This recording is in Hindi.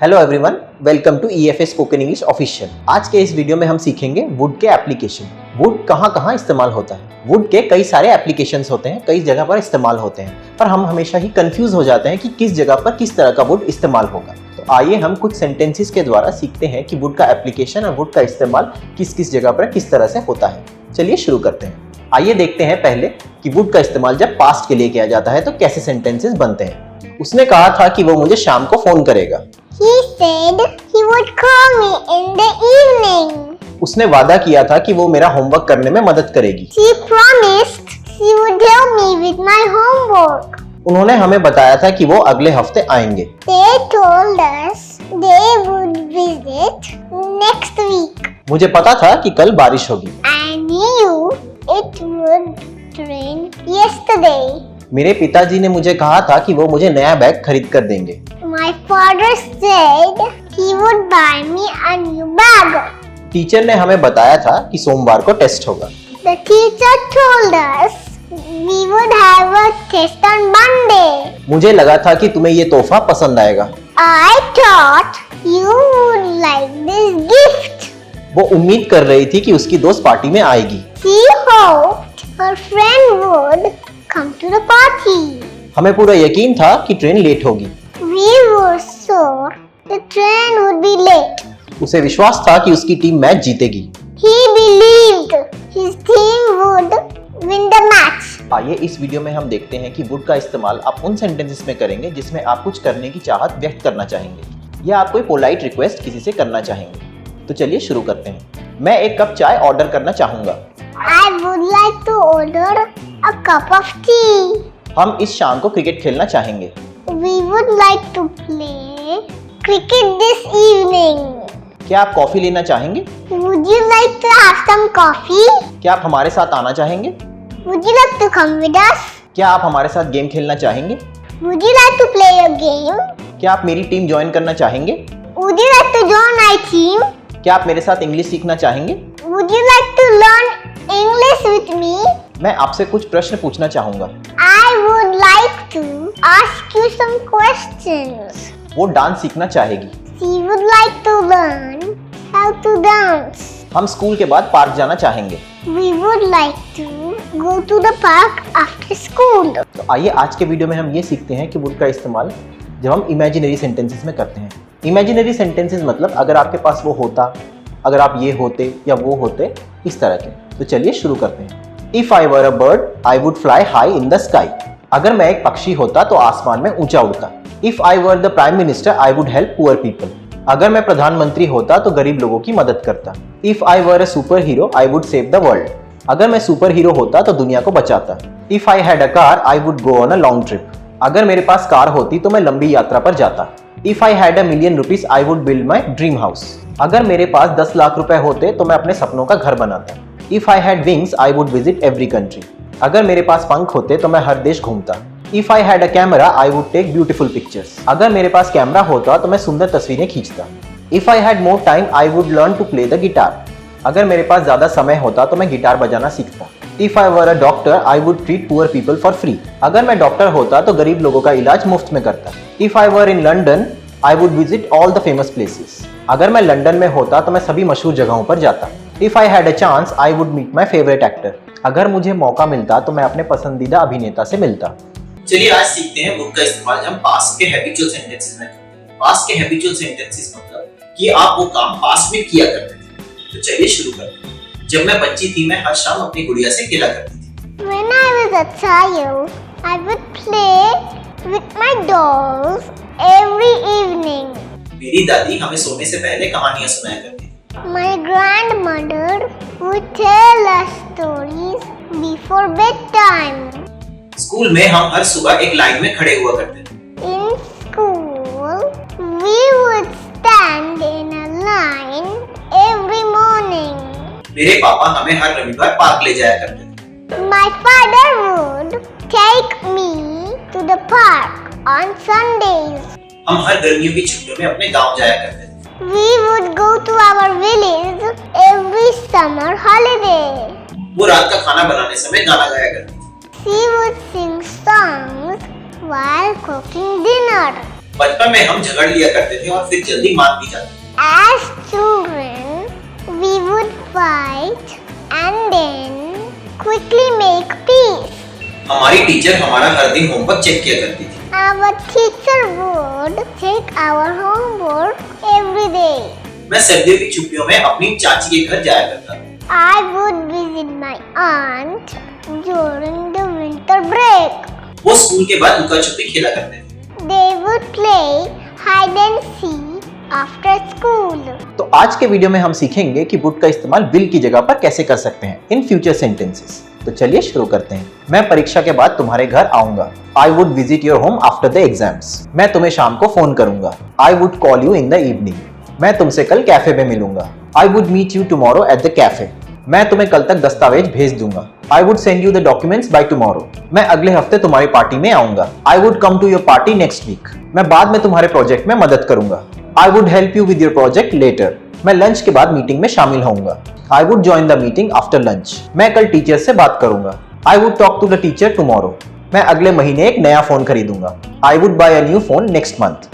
Hello everyone, welcome to EFA spoken English official. आज के इस वीडियो में हम सीखेंगे वुड के एप्लीकेशन। वुड कहाँ कहाँ इस्तेमाल होता है। वुड के कई सारे एप्लीकेशंस होते हैं, कई जगह पर इस्तेमाल होते हैं, पर हम हमेशा ही कंफ्यूज हो जाते हैं कि किस जगह पर किस तरह का वुड इस्तेमाल होगा। तो आइए हम कुछ सेंटेंसेस के द्वारा सीखते हैं कि वुड का एप्लीकेशन और वुड का इस्तेमाल किस किस जगह पर किस तरह से होता है। चलिए शुरू करते हैं। आइए देखते हैं पहले कि वुड का इस्तेमाल जब पास्ट के लिए किया जाता है तो कैसे सेंटेंसेस बनते हैं। उसने कहा था कि वो मुझे शाम को फोन करेगा। He said he would call me in the evening. उसने वादा किया था कि वो मेरा होमवर्क करने में मदद करेगी। She promised she would help me with my homework. उन्होंने हमें बताया था कि वो अगले हफ्ते आएंगे। They told us they would visit next week. मुझे पता था कि कल बारिश होगी। I knew it would rain yesterday. मेरे पिताजी ने मुझे कहा था कि वो मुझे नया बैग खरीद कर देंगे। My father said he would buy me a new bag. Teacher ने हमें बताया था कि सोमवार को टेस्ट होगा। The teacher told us we would have a test on Monday. मुझे लगा था कि तुम्हें ये तोहफा पसंद आएगा। I thought you would like this gift. वो उम्मीद कर रही थी कि उसकी दोस्त पार्टी में आएगी। She hoped her friend would come to the party. हमें पूरा यकीन था कि ट्रेन लेट होगी। We were sure the train would be late. उसे विश्वास था कि उसकी टीम मैच जीतेगी। He believed his team would win the match. आइए इस वीडियो में हम देखते हैं कि वुड का इस्तेमाल आप उन सेंटेंसेस में करेंगे जिसमें आप कुछ करने की चाहत व्यक्त करना चाहेंगे या आप कोई पोलाइट रिक्वेस्ट किसी से करना चाहेंगे। तो चलिए शुरू करते हैं। मैं एक कप चाय ऑर्डर करना चाहूंगा। I would like to order a cup of tea. हम इस शाम को क्रिकेट खेलना चाहेंगे। We would like to play cricket this evening. क्या आप कॉफी लेना चाहेंगे? Would you like to have some coffee? क्या आप हमारे साथ आना चाहेंगे? Would you like to come with us? क्या आप हमारे साथ गेम खेलना चाहेंगे? Would you like to play a game? क्या आप मेरी टीम ज्वाइन करना चाहेंगे? Would you like to join my team? क्या आप मेरे साथ इंग्लिश सीखना चाहेंगे? Would you like to learn English with me? मैं आपसे कुछ प्रश्न पूछना चाहूंगा। I would like to ask you some questions. वो डांस सीखना चाहेगी। She would like to learn how to dance. हम स्कूल के बाद पार्क जाना चाहेंगे। We would like to go to the park after school. तो आइए आज के वीडियो में हम ये सीखते हैं कि वुड का इस्तेमाल जब हम इमेजिनरी सेंटेंसेस में करते हैं। इमेजिनरी सेंटेंसेस मतलब अगर आपके पास वो होता, अगर आप ये होते या वो होते, इस तरह के। तो चलिए शुरू करते हैं। If I were a bird, I would fly high in the sky. अगर मैं एक पक्षी होता तो आसमान में ऊंचा उड़ता। If I were the prime minister, I would help poor people. अगर मैं प्रधानमंत्री होता तो गरीब लोगों की मदद करता। If I were a superhero, I would save the world. अगर मैं सुपर हीरो होता तो दुनिया को बचाता। If I had a car, I would go on a long trip. अगर मेरे पास कार होती तो मैं लंबी यात्रा पर जाता। If I had a million rupees, I would build my dream house. अगर मेरे पास 10 लाख रुपए होते तो मैं अपने सपनों का घर बनाता। If I had wings, I would visit every country. अगर मेरे पास पंख होते तो मैं हर देश घूमता। If I had a camera, I would take beautiful pictures. अगर मेरे पास कैमरा होता तो मैं सुंदर तस्वीरें खींचता। If I had more time, I would learn to play the guitar. अगर मेरे पास ज्यादा समय होता तो मैं गिटार बजाना सीखता। If I were a doctor, I would treat poor people for free. अगर मैं डॉक्टर होता तो गरीब लोगों का इलाज मुफ्त में करता। If I were in London, I would visit all the famous places. अगर मैं लंदन में होता तो मैं सभी मशहूर जगहों पर जाता। If I had a chance, I would meet my favorite actor. अगर मुझे मौका मिलता तो मैं अपने पसंदीदा अभिनेता से मिलता। चलिए आज सीखते हैं वुड का इस्तेमाल हम पास्ट के हैबिचुअल सेंटेंसेस में करते हैं। पास्ट के हैबिचुअल सेंटेंसेस मतलब कि आप वो काम पास्ट में किया करते थे। तो चलिए शुरू करते हैं। जब मैं बच्ची थी मैं हर शाम अपनी गुड़िया से खेला करती थी। When I was a child, I would play with my dolls every evening. मेरी दादी हमें सोने से पहले कहानियां सुनाया करती थी। My grandmother would tell us stories before bedtime. School में हम हर सुबह एक लाइन में खड़े हुआ करते थे। In school, we would stand in a line every morning. मेरे पापा हमें हर रविवार पार्क ले जाया करते थे। My father would take me to the park on Sundays. हम हर गर्मियों की छुट्टियों में अपने गांव जाया करते थे। We would go to our village every summer holiday. वो रात का खाना बनाने समय गाना गाया करती थी। She would sing songs while cooking dinner. बचपन में हम झगड़ लिया करते थे और फिर जल्दी मान भी जाते थे। As children, we would fight and then quickly make peace. हमारी टीचर हमारा हर दिन होमवर्क चेक किया करती थी। Our teacher would check our homework every day. मैं सर्दियों की छुट्टियों में अपनी चाची के घर जाया करता था। I would visit my aunt during the winter break. वो स्कूल के बाद लुका छुपी खेला करते थे। They would play hide and seek after school. तो आज के वीडियो में हम सीखेंगे कि वुड का इस्तेमाल विल की जगह पर कैसे कर सकते हैं इन फ्यूचर सेंटेंसेस। तो चलिए शुरू करते हैं। मैं परीक्षा के बाद तुम्हारे घर आऊंगा। I would visit your home after the exams. मैं तुम्हें शाम को फोन करूंगा। I would call you in the evening. मैं तुमसे कल कैफे में मिलूंगा। I would meet you tomorrow at the cafe. मैं तुम्हें कल तक दस्तावेज भेज दूंगा। I would send you the documents by tomorrow. मैं अगले हफ्ते तुम्हारी पार्टी में आऊंगा। I would come to your party next week. मैं बाद में तुम्हारे प्रोजेक्ट में मदद करूंगा। I would help you with your project later. मैं लंच के बाद मीटिंग में शामिल होऊंगा। I would join the meeting after lunch. मैं कल टीचर से बात करूंगा। I would talk to the teacher tomorrow. मैं अगले महीने एक नया phone खरीदूंगा। I would buy a new phone next month.